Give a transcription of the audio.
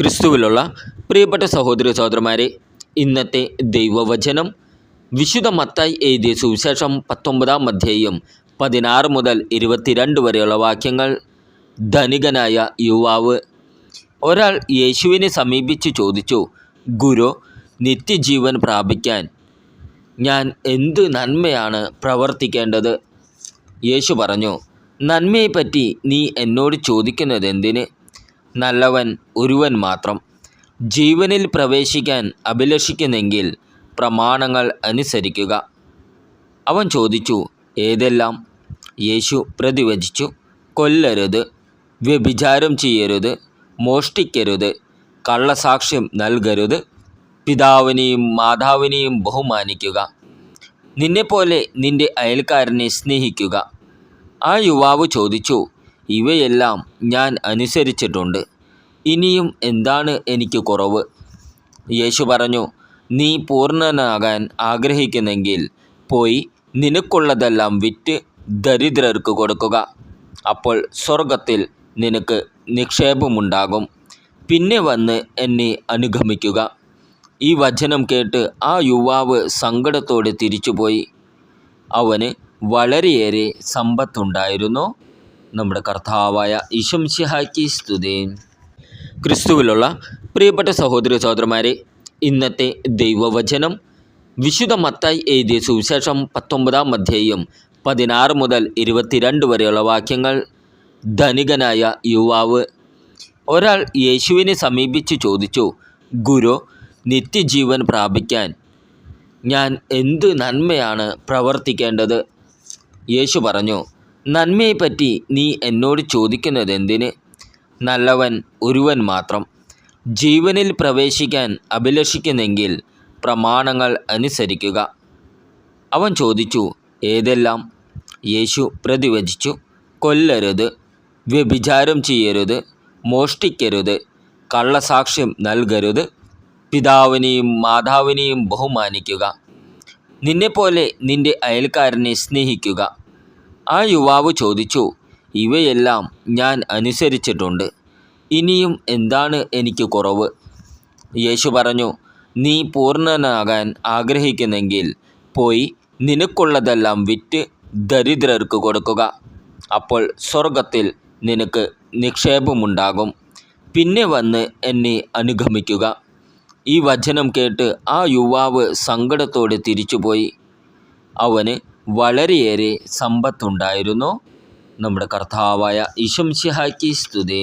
ക്രിസ്തുവിലുള്ള പ്രിയപ്പെട്ട സഹോദരി സഹോദരന്മാരെ, ഇന്നത്തെ ദൈവവചനം വിശുദ്ധ മത്തായി എഴുതിയ സുവിശേഷം 19-ാം അധ്യായം 16 മുതൽ 22 വരെയുള്ള വാക്യങ്ങൾ. ധനികനായ യുവാവ്. ഒരാൾ യേശുവിനെ സമീപിച്ച് ചോദിച്ചു, ഗുരു, നിത്യജീവൻ പ്രാപിക്കാൻ ഞാൻ എന്ത് നന്മയാണ് പ്രവർത്തിക്കേണ്ടത്? യേശു പറഞ്ഞു, നന്മയെപ്പറ്റി നീ എന്നോട് ചോദിക്കുന്നതെന്തിന്? നല്ലവൻ ഒരുവൻ മാത്രം. ജീവനിൽ പ്രവേശിക്കാൻ അഭിലഷിക്കുന്നെങ്കിൽ പ്രമാണങ്ങൾ അനുസരിക്കുക. അവൻ ചോദിച്ചു, ഏതെല്ലാം? യേശു പ്രതിവചിച്ചു, കൊല്ലരുത്, വ്യഭിചാരം ചെയ്യരുത്, മോഷ്ടിക്കരുത്, കള്ളസാക്ഷ്യം നൽകരുത്, പിതാവിനെയും മാതാവിനെയും ബഹുമാനിക്കുക, നിന്നെപ്പോലെ നിൻ്റെ അയൽക്കാരനെ സ്നേഹിക്കുക. ആ യുവാവ് ചോദിച്ചു, ഇവയെല്ലാം ഞാൻ അനുസരിച്ചിട്ടുണ്ട്, ഇനിയും എന്താണ് എനിക്ക് കുറവ്? യേശു പറഞ്ഞു, നീ പൂർണ്ണനാകാൻ ആഗ്രഹിക്കുന്നെങ്കിൽ പോയി നിനക്കുള്ളതെല്ലാം വിറ്റ് ദരിദ്രർക്ക് കൊടുക്കുക. അപ്പോൾ സ്വർഗത്തിൽ നിനക്ക് നിക്ഷേപമുണ്ടാകും. പിന്നെ വന്ന് എന്നെ അനുഗമിക്കുക. ഈ വചനം കേട്ട് ആ യുവാവ് സങ്കടത്തോടെ തിരിച്ചുപോയി. അവന് വളരെയേറെ സമ്പത്തുണ്ടായിരുന്നു. നമ്മുടെ കർത്താവായ ഈശോ മിശിഹായ്ക്ക് സ്തുതി. ക്രിസ്തുവിലുള്ള പ്രിയപ്പെട്ട സഹോദരി സഹോദരന്മാരെ, ഇന്നത്തെ ദൈവവചനം വിശുദ്ധ മത്തായി എഴുതിയ സുവിശേഷം 19-ാം അധ്യായം 16 മുതൽ 22 വരെയുള്ള വാക്യങ്ങൾ. ധനികനായ യുവാവ്. ഒരാൾ യേശുവിനെ സമീപിച്ച് ചോദിച്ചു, ഗുരു, നിത്യജീവൻ പ്രാപിക്കാൻ ഞാൻ എന്ത് നന്മയാണ് പ്രവർത്തിക്കേണ്ടത്? യേശു പറഞ്ഞു, നന്മയെപ്പറ്റി നീ എന്നോട് ചോദിക്കുന്നതെന്തിന്? നല്ലവൻ ഒരുവൻ മാത്രം. ജീവനിൽ പ്രവേശിക്കാൻ അഭിലഷിക്കുന്നെങ്കിൽ പ്രമാണങ്ങൾ അനുസരിക്കുക. അവൻ ചോദിച്ചു, ഏതെല്ലാം? യേശു പ്രതിവചിച്ചു, കൊല്ലരുത്, വ്യഭിചാരം ചെയ്യരുത്, മോഷ്ടിക്കരുത്, കള്ളസാക്ഷ്യം നൽകരുത്, പിതാവിനെയും മാതാവിനെയും ബഹുമാനിക്കുക, നിന്നെപ്പോലെ നിൻ്റെ അയൽക്കാരനെ സ്നേഹിക്കുക. ആ യുവാവ് ചോദിച്ചു, ഇവയെല്ലാം ഞാൻ അനുസരിച്ചിട്ടുണ്ട്, ഇനിയും എന്താണ് എനിക്ക് കുറവ്? യേശു പറഞ്ഞു, നീ പൂർണ്ണനാകാൻ ആഗ്രഹിക്കുന്നെങ്കിൽ പോയി നിനക്കുള്ളതെല്ലാം വിറ്റ് ദരിദ്രർക്ക് കൊടുക്കുക. അപ്പോൾ സ്വർഗത്തിൽ നിനക്ക് നിക്ഷേപമുണ്ടാകും. പിന്നെ വന്ന് എന്നെ അനുഗമിക്കുക. ഈ വചനം കേട്ട് ആ യുവാവ് സങ്കടത്തോടെ തിരിച്ചുപോയി. അവന് വളരെയേറെ സമ്പത്തുണ്ടായിരുന്നു. നമ്മുടെ കർത്താവായ ഈശോ മിശിഹായ്ക്ക് സ്തുതി.